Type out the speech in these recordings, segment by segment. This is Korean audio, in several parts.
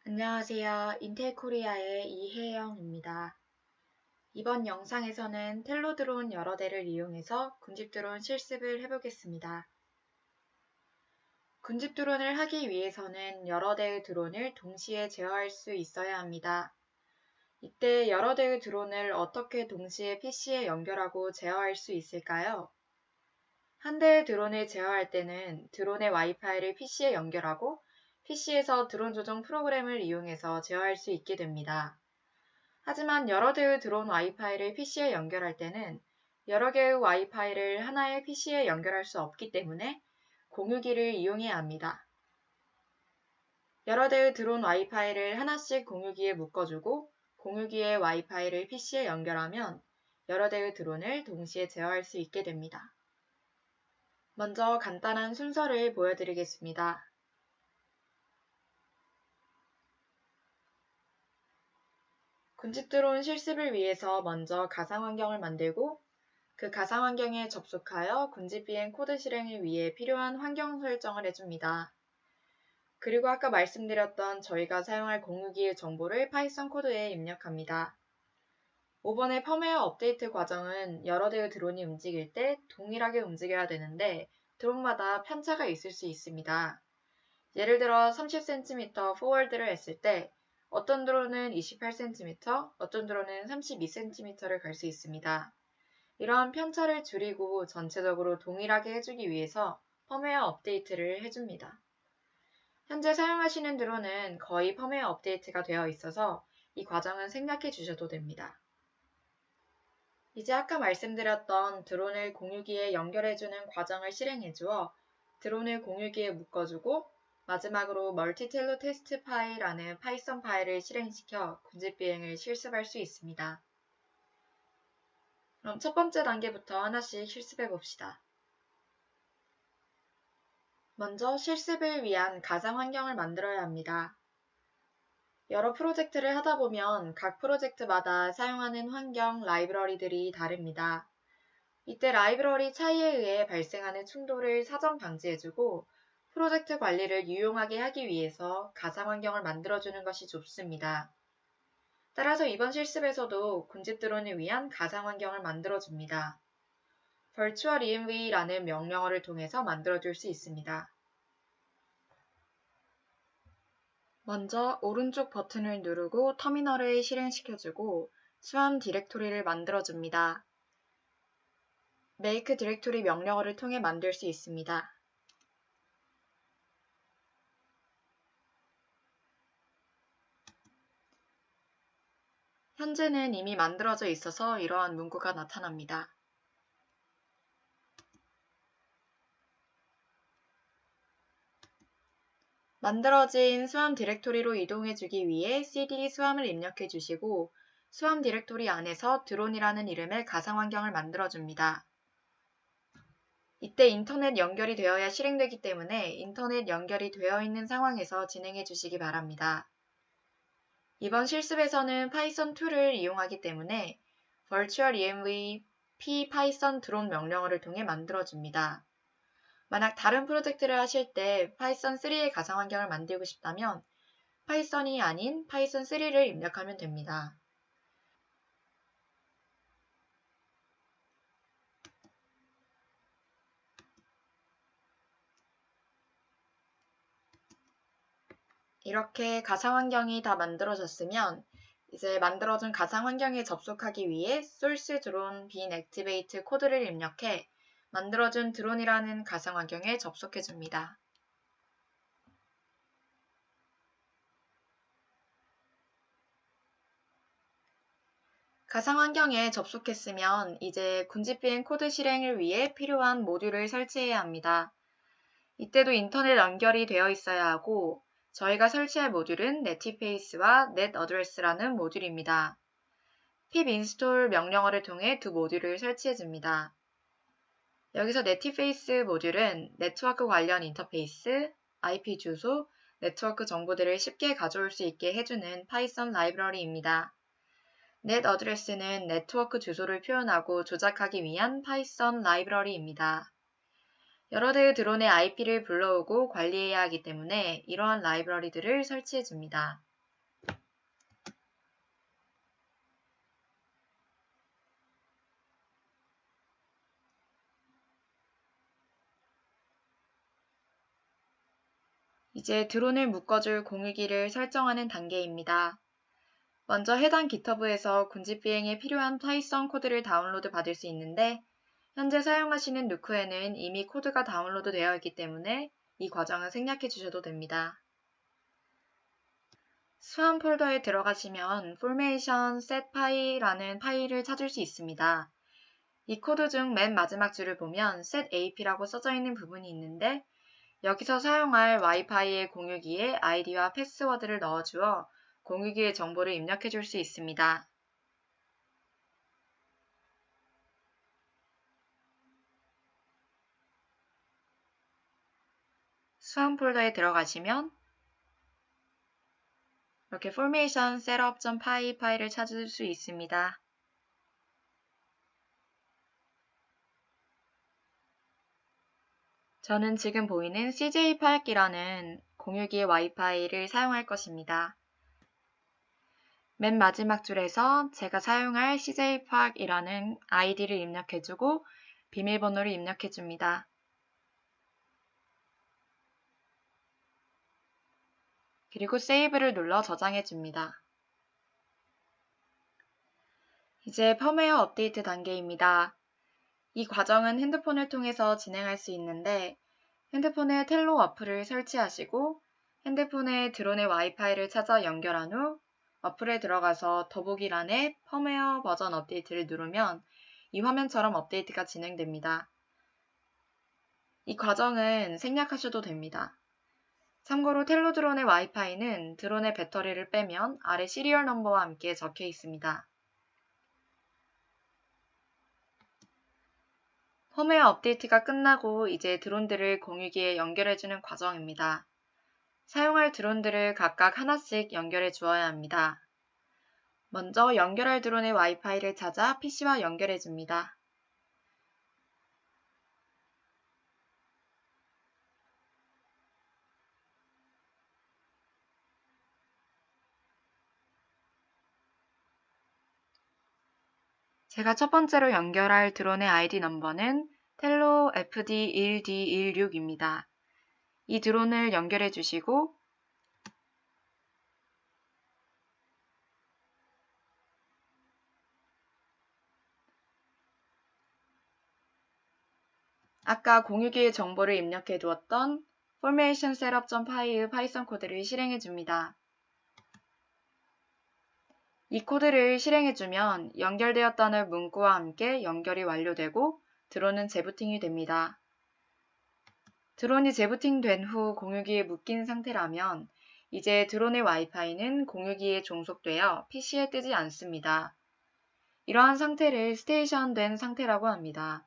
안녕하세요. 인텔코리아의 이혜영입니다. 이번 영상에서는 텔로 드론 여러 대를 이용해서 군집 드론 실습을 해보겠습니다. 군집 드론을 하기 위해서는 여러 대의 드론을 동시에 제어할 수 있어야 합니다. 이때 여러 대의 드론을 어떻게 동시에 PC에 연결하고 제어할 수 있을까요? 한 대의 드론을 제어할 때는 드론의 와이파이를 PC에 연결하고 PC에서 드론 조정 프로그램을 이용해서 제어할 수 있게 됩니다. 하지만 여러 대의 드론 와이파이를 PC에 연결할 때는 여러 개의 와이파이를 하나의 PC에 연결할 수 없기 때문에 공유기를 이용해야 합니다. 여러 대의 드론 와이파이를 하나씩 공유기에 묶어주고 공유기의 와이파이를 PC에 연결하면 여러 대의 드론을 동시에 제어할 수 있게 됩니다. 먼저 간단한 순서를 보여드리겠습니다. 군집 드론 실습을 위해서 먼저 가상환경을 만들고 그 가상환경에 접속하여 군집 비행 코드 실행을 위해 필요한 환경 설정을 해줍니다. 그리고 아까 말씀드렸던 저희가 사용할 공유기의 정보를 파이썬 코드에 입력합니다. 5번의 펌웨어 업데이트 과정은 여러 대의 드론이 움직일 때 동일하게 움직여야 되는데 드론마다 편차가 있을 수 있습니다. 예를 들어 30cm 포워드를 했을 때 어떤 드론은 28cm, 어떤 드론은 32cm를 갈 수 있습니다. 이러한 편차를 줄이고 전체적으로 동일하게 해주기 위해서 펌웨어 업데이트를 해줍니다. 현재 사용하시는 드론은 거의 펌웨어 업데이트가 되어 있어서 이 과정은 생략해 주셔도 됩니다. 이제 아까 말씀드렸던 드론을 공유기에 연결해주는 과정을 실행해 주어 드론을 공유기에 묶어주고 마지막으로 멀티텔로 테스트 파일이라는 파이썬 파일을 실행시켜 군집 비행을 실습할 수 있습니다. 그럼 첫 번째 단계부터 하나씩 실습해 봅시다. 먼저 실습을 위한 가상 환경을 만들어야 합니다. 여러 프로젝트를 하다 보면 각 프로젝트마다 사용하는 환경, 라이브러리들이 다릅니다. 이때 라이브러리 차이에 의해 발생하는 충돌을 사전 방지해주고 프로젝트 관리를 유용하게 하기 위해서 가상 환경을 만들어주는 것이 좋습니다. 따라서 이번 실습에서도 군집 드론을 위한 가상 환경을 만들어줍니다. virtual env라는 명령어를 통해서 만들어줄 수 있습니다. 먼저 오른쪽 버튼을 누르고 터미널을 실행시켜주고 수험 디렉토리를 만들어줍니다. make 디렉토리 명령어를 통해 만들 수 있습니다. 현재는 이미 만들어져 있어서 이러한 문구가 나타납니다. 만들어진 수험 디렉토리로 이동해주기 위해 cd 수험을 입력해 주시고 수험 디렉토리 안에서 드론이라는 이름의 가상 환경을 만들어줍니다. 이때 인터넷 연결이 되어야 실행되기 때문에 인터넷 연결이 되어 있는 상황에서 진행해 주시기 바랍니다. 이번 실습에서는 파이썬2를 이용하기 때문에 virtual env python 드론 명령어를 통해 만들어줍니다. 만약 다른 프로젝트를 하실 때 파이썬3의 가상 환경을 만들고 싶다면 파이썬이 아닌 파이썬3를 입력하면 됩니다. 이렇게 가상 환경이 다 만들어졌으면 이제 만들어진 가상 환경에 접속하기 위해 source drone bin activate 코드를 입력해 만들어준 드론이라는 가상 환경에 접속해 줍니다. 가상 환경에 접속했으면 이제 군집 비행 코드 실행을 위해 필요한 모듈을 설치해야 합니다. 이때도 인터넷 연결이 되어 있어야 하고 저희가 설치할 모듈은 netface와 netaddress라는 모듈입니다. pip install 명령어를 통해 두 모듈을 설치해 줍니다. 여기서 netface 모듈은 네트워크 관련 인터페이스, IP 주소, 네트워크 정보들을 쉽게 가져올 수 있게 해주는 파이썬 라이브러리입니다. netaddress는 네트워크 주소를 표현하고 조작하기 위한 파이썬 라이브러리입니다. 여러 대의 드론의 IP를 불러오고 관리해야 하기 때문에 이러한 라이브러리들을 설치해 줍니다. 이제 드론을 묶어줄 공유기를 설정하는 단계입니다. 먼저 해당 GitHub에서 군집 비행에 필요한 파이썬 코드를 다운로드 받을 수 있는데 현재 사용하시는 누크에는 이미 코드가 다운로드 되어 있기 때문에 이 과정은 생략해 주셔도 됩니다. 수완 폴더에 들어가시면 formation setpy라는 파일을 찾을 수 있습니다. 이 코드 중 맨 마지막 줄을 보면 setap라고 써져 있는 부분이 있는데 여기서 사용할 와이파이의 공유기에 아이디와 패스워드를 넣어주어 공유기의 정보를 입력해 줄 수 있습니다. 수완 폴더에 들어가시면 이렇게 formation setup.py 파일을 찾을 수 있습니다. 저는 지금 보이는 CJ8이라는 공유기의 와이파이를 사용할 것입니다. 맨 마지막 줄에서 제가 사용할 CJ8이라는 아이디를 입력해주고 비밀번호를 입력해줍니다. 그리고 세이브를 눌러 저장해줍니다. 이제 펌웨어 업데이트 단계입니다. 이 과정은 핸드폰을 통해서 진행할 수 있는데 핸드폰에 텔로 어플을 설치하시고 핸드폰에 드론의 와이파이를 찾아 연결한 후 어플에 들어가서 더보기란에 펌웨어 버전 업데이트를 누르면 이 화면처럼 업데이트가 진행됩니다. 이 과정은 생략하셔도 됩니다. 참고로 텔로 드론의 와이파이는 드론의 배터리를 빼면 아래 시리얼 넘버와 함께 적혀 있습니다. 펌웨어 업데이트가 끝나고 이제 드론들을 공유기에 연결해주는 과정입니다. 사용할 드론들을 각각 하나씩 연결해 주어야 합니다. 먼저 연결할 드론의 와이파이를 찾아 PC와 연결해 줍니다. 제가 첫 번째로 연결할 드론의 아이디 넘버는 텔로 FD1D16입니다. 이 드론을 연결해 주시고 아까 공유기의 정보를 입력해 두었던 formation setup.py의 파이썬 코드를 실행해 줍니다. 이 코드를 실행해 주면 연결되었다는 문구와 함께 연결이 완료되고 드론은 재부팅이 됩니다. 드론이 재부팅된 후 공유기에 묶인 상태라면 이제 드론의 와이파이는 공유기에 종속되어 PC에 뜨지 않습니다. 이러한 상태를 스테이션된 상태라고 합니다.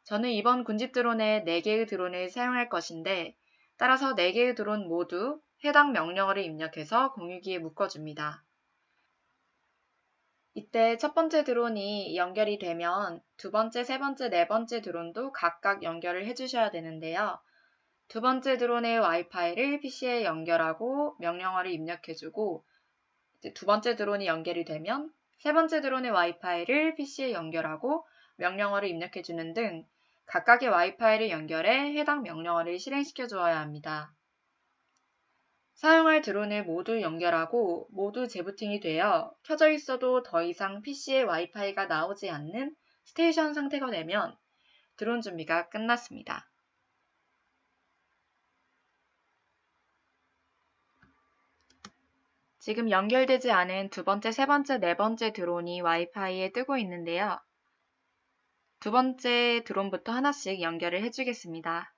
저는 이번 군집 드론에 4개의 드론을 사용할 것인데 따라서 4개의 드론 모두 해당 명령어를 입력해서 공유기에 묶어줍니다. 이때 첫 번째 드론이 연결이 되면 두 번째, 세 번째, 네 번째 드론도 각각 연결을 해주셔야 되는데요. 두 번째 드론의 와이파이를 PC에 연결하고 명령어를 입력해주고 이제 두 번째 드론이 연결이 되면 세 번째 드론의 와이파이를 PC에 연결하고 명령어를 입력해주는 등 각각의 와이파이를 연결해 해당 명령어를 실행시켜 주어야 합니다. 사용할 드론을 모두 연결하고 모두 재부팅이 되어 켜져 있어도 더 이상 PC에 와이파이가 나오지 않는 스테이션 상태가 되면 드론 준비가 끝났습니다. 지금 연결되지 않은 두 번째, 세 번째, 네 번째 드론이 와이파이에 뜨고 있는데요. 두 번째 드론부터 하나씩 연결을 해주겠습니다.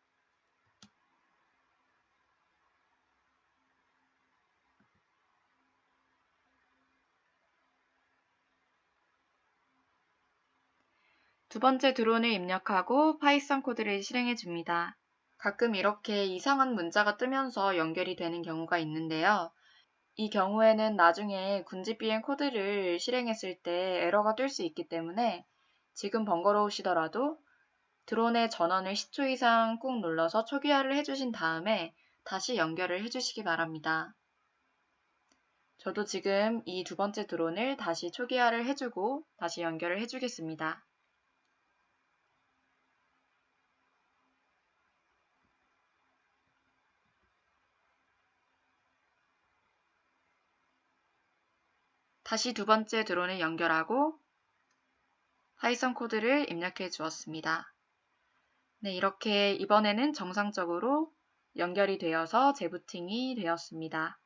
두 번째 드론을 입력하고 파이썬 코드를 실행해 줍니다. 가끔 이렇게 이상한 문자가 뜨면서 연결이 되는 경우가 있는데요. 이 경우에는 나중에 군집 비행 코드를 실행했을 때 에러가 뜰 수 있기 때문에 지금 번거로우시더라도 드론의 전원을 10초 이상 꾹 눌러서 초기화를 해주신 다음에 다시 연결을 해주시기 바랍니다. 저도 지금 이 두 번째 드론을 다시 초기화를 해주고 다시 연결을 해주겠습니다. 다시 두 번째 드론을 연결하고 파이썬 코드를 입력해 주었습니다. 네, 이렇게 이번에는 정상적으로 연결이 되어서 재부팅이 되었습니다.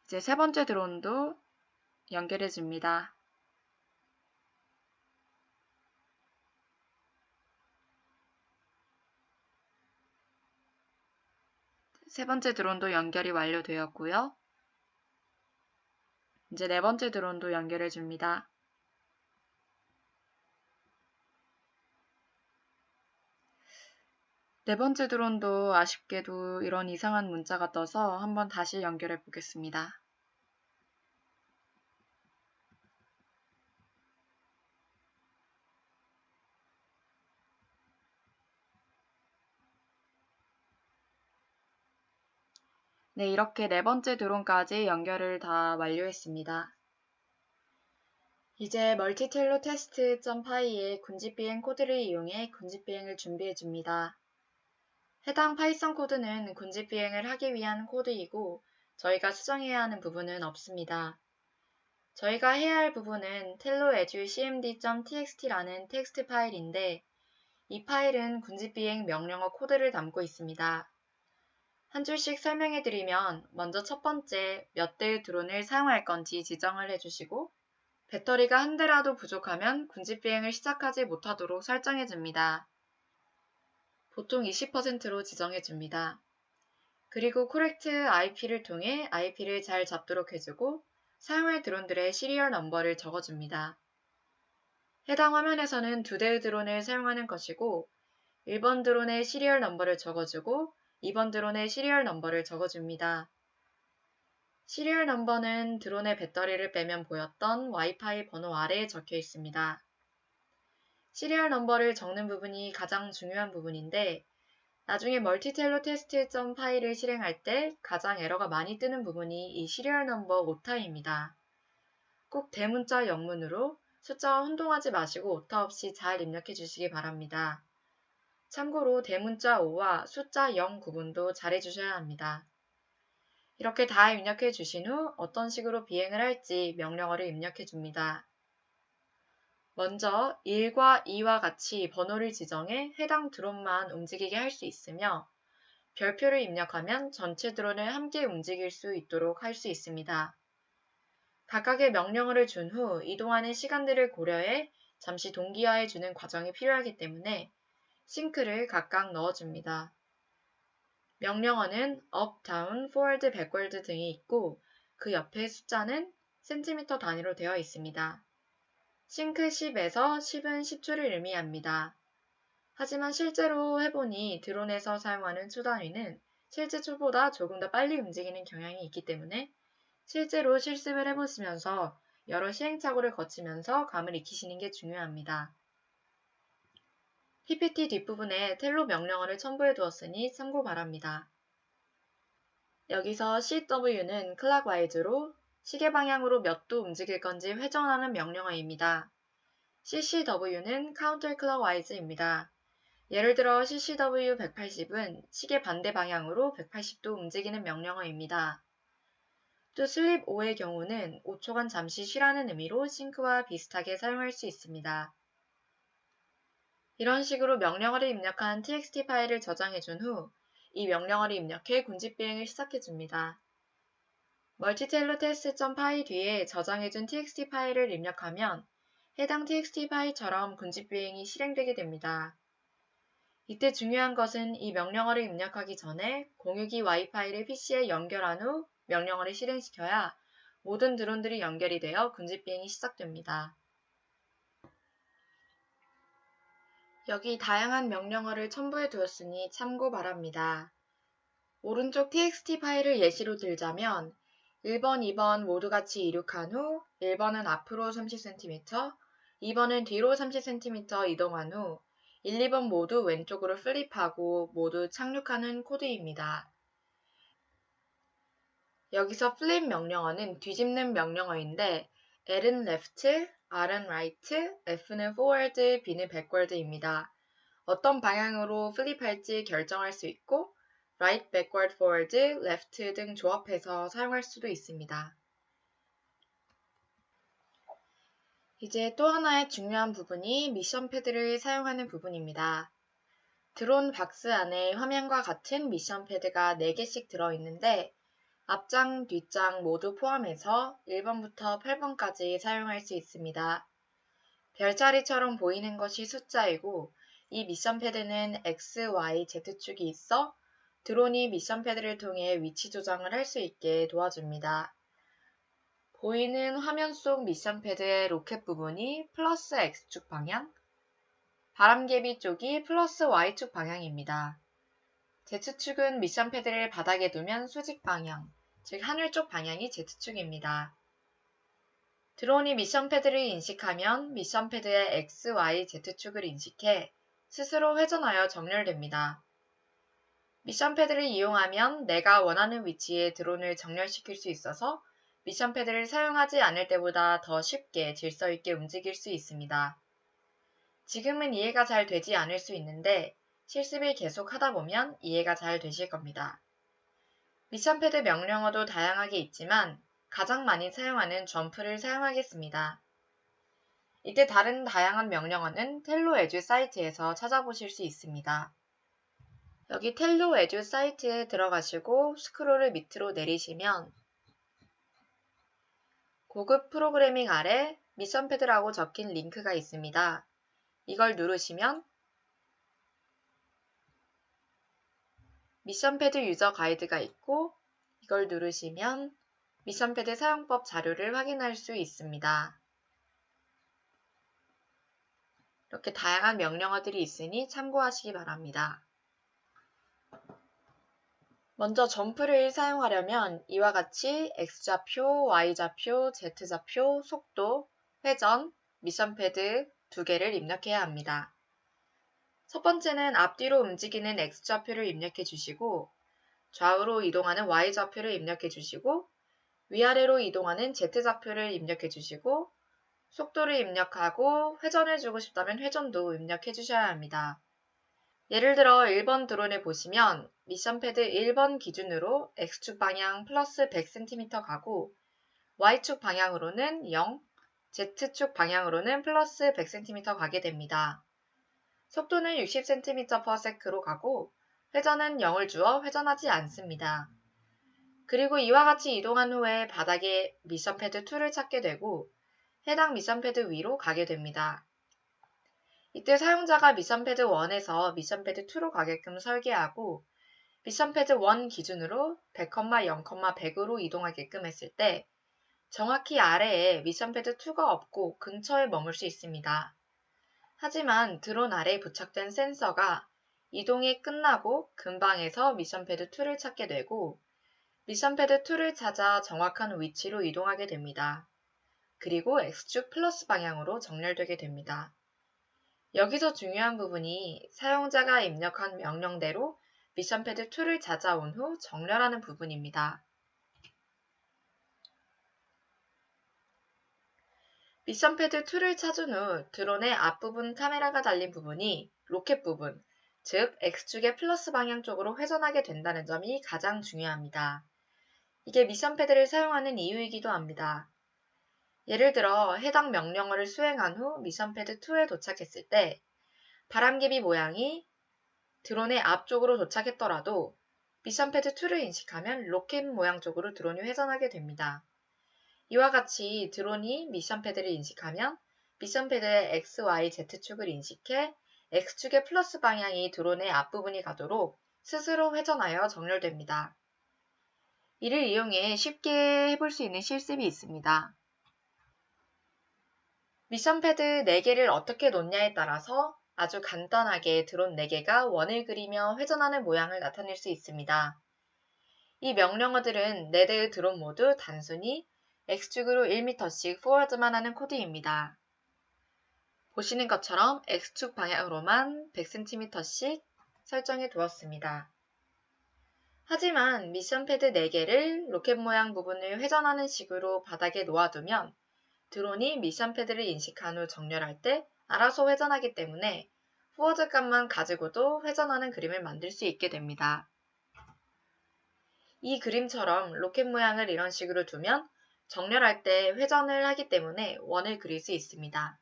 이제 세 번째 드론도 연결해 줍니다. 세 번째 드론도 연결이 완료되었고요. 이제 네 번째 드론도 연결해 줍니다. 네 번째 드론도 아쉽게도 이런 이상한 문자가 떠서 한번 다시 연결해 보겠습니다. 네, 이렇게 네 번째 드론까지 연결을 다 완료했습니다. 이제 멀티텔로 테스트.py의 군집비행 코드를 이용해 군집비행을 준비해 줍니다. 해당 파이썬 코드는 군집비행을 하기 위한 코드이고 저희가 수정해야 하는 부분은 없습니다. 저희가 해야 할 부분은 telloedu.cmd.txt라는 텍스트 파일인데 이 파일은 군집비행 명령어 코드를 담고 있습니다. 한 줄씩 설명해 드리면 먼저 첫 번째 몇 대의 드론을 사용할 건지 지정을 해주시고 배터리가 한 대라도 부족하면 군집비행을 시작하지 못하도록 설정해 줍니다. 보통 20%로 지정해 줍니다. 그리고 correct IP를 통해 IP를 잘 잡도록 해주고 사용할 드론들의 시리얼 넘버를 적어줍니다. 해당 화면에서는 두 대의 드론을 사용하는 것이고 1번 드론의 시리얼 넘버를 적어주고 2번 드론의 시리얼 넘버를 적어줍니다. 시리얼 넘버는 드론의 배터리를 빼면 보였던 와이파이 번호 아래에 적혀 있습니다. 시리얼 넘버를 적는 부분이 가장 중요한 부분인데 나중에 멀티텔로 테스트 파일을 실행할 때 가장 에러가 많이 뜨는 부분이 이 시리얼 넘버 오타입니다. 꼭 대문자 영문으로 숫자와 혼동하지 마시고 오타 없이 잘 입력해 주시기 바랍니다. 참고로 대문자 5와 숫자 0 구분도 잘 해주셔야 합니다. 이렇게 다 입력해 주신 후 어떤 식으로 비행을 할지 명령어를 입력해 줍니다. 먼저 1과 2와 같이 번호를 지정해 해당 드론만 움직이게 할 수 있으며 별표를 입력하면 전체 드론을 함께 움직일 수 있도록 할 수 있습니다. 각각의 명령어를 준 후 이동하는 시간들을 고려해 잠시 동기화해 주는 과정이 필요하기 때문에 싱크를 각각 넣어줍니다. 명령어는 up, down, forward, backward 등이 있고 그 옆에 숫자는 센티미터 단위로 되어 있습니다. 싱크 10에서 10은 10초를 의미합니다. 하지만 실제로 해보니 드론에서 사용하는 초 단위는 실제 초보다 조금 더 빨리 움직이는 경향이 있기 때문에 실제로 실습을 해보시면서 여러 시행착오를 거치면서 감을 익히시는 게 중요합니다. PPT 뒷부분에 텔로 명령어를 첨부해 두었으니 참고 바랍니다. 여기서 CW는 clockwise로 시계 방향으로 몇 도 움직일 건지 회전하는 명령어입니다. CCW는 counterclockwise입니다. 예를 들어 CCW 180은 시계 반대 방향으로 180도 움직이는 명령어입니다. 또 sleep 5의 경우는 5초간 잠시 쉬라는 의미로 싱크와 비슷하게 사용할 수 있습니다. 이런 식으로 명령어를 입력한 txt 파일을 저장해 준 후 이 명령어를 입력해 군집 비행을 시작해 줍니다. 멀티텔로 테스트.py 뒤에 저장해 준 txt 파일을 입력하면 해당 txt 파일처럼 군집 비행이 실행되게 됩니다. 이때 중요한 것은 이 명령어를 입력하기 전에 공유기 와이파이를 PC에 연결한 후 명령어를 실행시켜야 모든 드론들이 연결이 되어 군집 비행이 시작됩니다. 여기 다양한 명령어를 첨부해 두었으니 참고 바랍니다. 오른쪽 txt 파일을 예시로 들자면 1번, 2번 모두 같이 이륙한 후 1번은 앞으로 30cm, 2번은 뒤로 30cm 이동한 후 1, 2번 모두 왼쪽으로 플립하고 모두 착륙하는 코드입니다. 여기서 flip 명령어는 뒤집는 명령어인데 L은 left, R은 right, F는 forward, B는 backward입니다. 어떤 방향으로 플립할지 결정할 수 있고 right, backward, forward, left 등 조합해서 사용할 수도 있습니다. 이제 또 하나의 중요한 부분이 미션 패드를 사용하는 부분입니다. 드론 박스 안에 화면과 같은 미션 패드가 4개씩 들어있는데 앞장, 뒷장 모두 포함해서 1번부터 8번까지 사용할 수 있습니다. 별자리처럼 보이는 것이 숫자이고 이 미션 패드는 X, Y, Z축이 있어 드론이 미션 패드를 통해 위치 조정을 할 수 있게 도와줍니다. 보이는 화면 속 미션 패드의 로켓 부분이 플러스 X축 방향, 바람개비 쪽이 플러스 Y축 방향입니다. Z축은 미션 패드를 바닥에 두면 수직 방향, 즉 하늘 쪽 방향이 Z축입니다. 드론이 미션 패드를 인식하면 미션 패드의 X, Y, Z축을 인식해 스스로 회전하여 정렬됩니다. 미션 패드를 이용하면 내가 원하는 위치에 드론을 정렬시킬 수 있어서 미션 패드를 사용하지 않을 때보다 더 쉽게 질서 있게 움직일 수 있습니다. 지금은 이해가 잘 되지 않을 수 있는데 실습을 계속 하다 보면 이해가 잘 되실 겁니다. 미션 패드 명령어도 다양하게 있지만 가장 많이 사용하는 점프를 사용하겠습니다. 이때 다른 다양한 명령어는 텔로 에듀 사이트에서 찾아보실 수 있습니다. 여기 텔로 에듀 사이트에 들어가시고 스크롤을 밑으로 내리시면 고급 프로그래밍 아래 미션 패드라고 적힌 링크가 있습니다. 이걸 누르시면 미션 패드 유저 가이드가 있고 이걸 누르시면 미션 패드 사용법 자료를 확인할 수 있습니다. 이렇게 다양한 명령어들이 있으니 참고하시기 바랍니다. 먼저 점프를 사용하려면 이와 같이 X좌표, Y좌표, Z좌표, 속도, 회전, 미션 패드 2개를 입력해야 합니다. 첫 번째는 앞뒤로 움직이는 X좌표를 입력해 주시고 좌우로 이동하는 Y좌표를 입력해 주시고 위아래로 이동하는 Z좌표를 입력해 주시고 속도를 입력하고 회전을 주고 싶다면 회전도 입력해 주셔야 합니다. 예를 들어 1번 드론을 보시면 미션 패드 1번 기준으로 X축 방향 플러스 100cm 가고 Y축 방향으로는 0, Z축 방향으로는 플러스 100cm 가게 됩니다. 속도는 60cm/s로 가고 회전은 0을 주어 회전하지 않습니다. 그리고 이와 같이 이동한 후에 바닥에 미션 패드 2를 찾게 되고 해당 미션 패드 위로 가게 됩니다. 이때 사용자가 미션 패드 1에서 미션 패드 2로 가게끔 설계하고 미션 패드 1 기준으로 100, 0, 100으로 이동하게끔 했을 때 정확히 아래에 미션 패드 2가 없고 근처에 머물 수 있습니다. 하지만 드론 아래에 부착된 센서가 이동이 끝나고 근방에서 미션 패드 2를 찾게 되고 미션 패드 2를 찾아 정확한 위치로 이동하게 됩니다. 그리고 X축 플러스 방향으로 정렬되게 됩니다. 여기서 중요한 부분이 사용자가 입력한 명령대로 미션 패드 2를 찾아온 후 정렬하는 부분입니다. 미션 패드 2를 찾은 후 드론의 앞부분 카메라가 달린 부분이 로켓 부분, 즉 X축의 플러스 방향 쪽으로 회전하게 된다는 점이 가장 중요합니다. 이게 미션 패드를 사용하는 이유이기도 합니다. 예를 들어 해당 명령어를 수행한 후 미션 패드 2에 도착했을 때 바람개비 모양이 드론의 앞쪽으로 도착했더라도 미션 패드 2를 인식하면 로켓 모양 쪽으로 드론이 회전하게 됩니다. 이와 같이 드론이 미션 패드를 인식하면 미션 패드의 X, Y, Z축을 인식해 X축의 플러스 방향이 드론의 앞부분이 가도록 스스로 회전하여 정렬됩니다. 이를 이용해 쉽게 해볼 수 있는 실습이 있습니다. 미션 패드 4개를 어떻게 놓냐에 따라서 아주 간단하게 드론 4개가 원을 그리며 회전하는 모양을 나타낼 수 있습니다. 이 명령어들은 4대의 드론 모두 단순히 X축으로 1m씩 포워드만 하는 코드입니다. 보시는 것처럼 X축 방향으로만 100cm씩 설정해 두었습니다. 하지만 미션 패드 4개를 로켓 모양 부분을 회전하는 식으로 바닥에 놓아두면 드론이 미션 패드를 인식한 후 정렬할 때 알아서 회전하기 때문에 포워드 값만 가지고도 회전하는 그림을 만들 수 있게 됩니다. 이 그림처럼 로켓 모양을 이런 식으로 두면 정렬할 때 회전을 하기 때문에 원을 그릴 수 있습니다.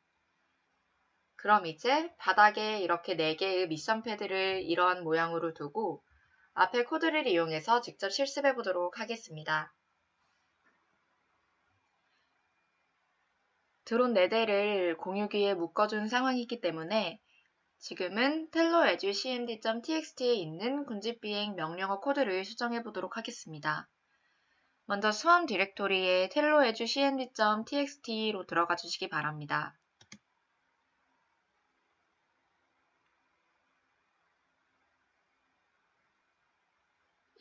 그럼 이제 바닥에 이렇게 4개의 미션 패드를 이러한 모양으로 두고 앞에 코드를 이용해서 직접 실습해 보도록 하겠습니다. 드론 4대를 공유기에 묶어준 상황이기 때문에 지금은 telloedge.cmd.txt에 있는 군집비행 명령어 코드를 수정해 보도록 하겠습니다. 먼저 수험 디렉토리에 telloedge.cmd.txt로 들어가 주시기 바랍니다.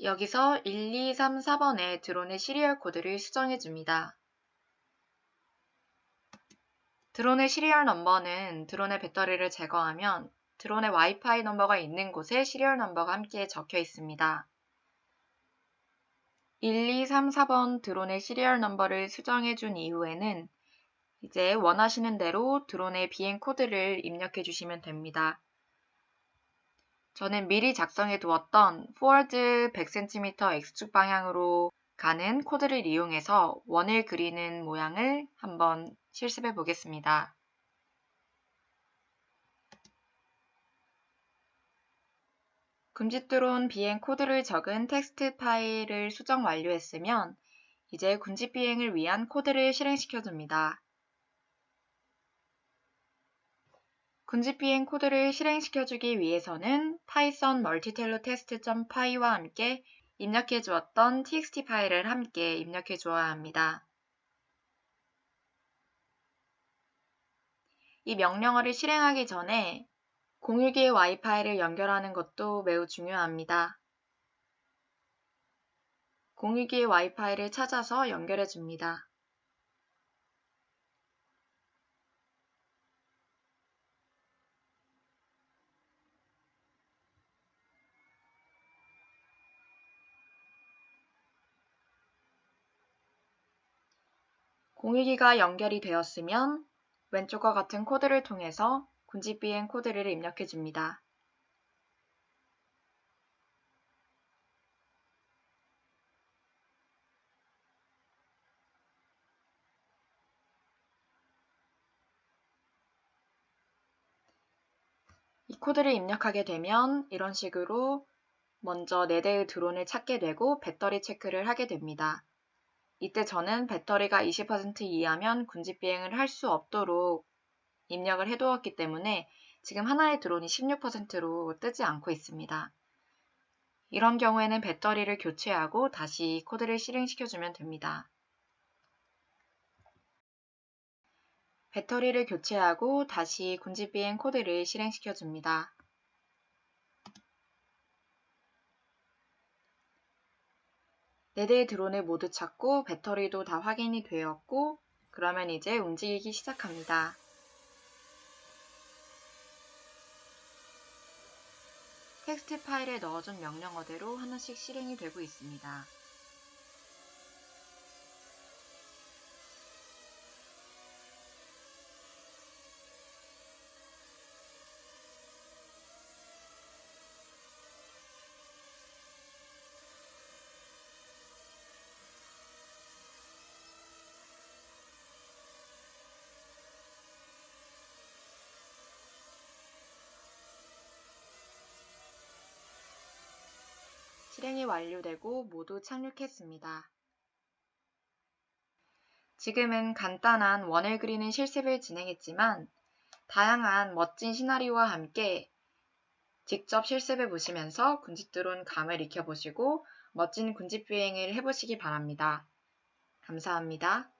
여기서 1, 2, 3, 4번의 드론의 시리얼 코드를 수정해 줍니다. 드론의 시리얼 넘버는 드론의 배터리를 제거하면 드론의 와이파이 넘버가 있는 곳에 시리얼 넘버가 함께 적혀 있습니다. 1, 2, 3, 4번 드론의 시리얼 넘버를 수정해 준 이후에는 이제 원하시는 대로 드론의 비행 코드를 입력해 주시면 됩니다. 저는 미리 작성해 두었던 forward 100cm X축 방향으로 가는 코드를 이용해서 원을 그리는 모양을 한번 실습해 보겠습니다. 금지 드론 비행 코드를 적은 텍스트 파일을 수정 완료했으면 이제 군집 비행을 위한 코드를 실행시켜 줍니다. 군집 비행 코드를 실행시켜 주기 위해서는 python multitelloTest.py와 함께 입력해 주었던 txt 파일을 함께 입력해 주어야 합니다. 이 명령어를 실행하기 전에 공유기의 와이파이를 연결하는 것도 매우 중요합니다. 공유기의 와이파이를 찾아서 연결해 줍니다. 공유기가 연결이 되었으면 왼쪽과 같은 코드를 통해서 군집 비행 코드를 입력해 줍니다. 이 코드를 입력하게 되면 이런 식으로 먼저 4대의 드론을 찾게 되고 배터리 체크를 하게 됩니다. 이때 저는 배터리가 20% 이하면 군집 비행을 할 수 없도록 입력을 해두었기 때문에 지금 하나의 드론이 16%로 뜨지 않고 있습니다. 이런 경우에는 배터리를 교체하고 다시 코드를 실행시켜주면 됩니다. 배터리를 교체하고 다시 군집 비행 코드를 실행시켜줍니다. 네 대의 드론을 모두 찾고 배터리도 다 확인이 되었고 그러면 이제 움직이기 시작합니다. 텍스트 파일에 넣어준 명령어대로 하나씩 실행이 되고 있습니다. 실행이 완료되고 모두 착륙했습니다. 지금은 간단한 원을 그리는 실습을 진행했지만 다양한 멋진 시나리오와 함께 직접 실습해 보시면서 군집 드론 감을 익혀보시고 멋진 군집 비행을 해보시기 바랍니다. 감사합니다.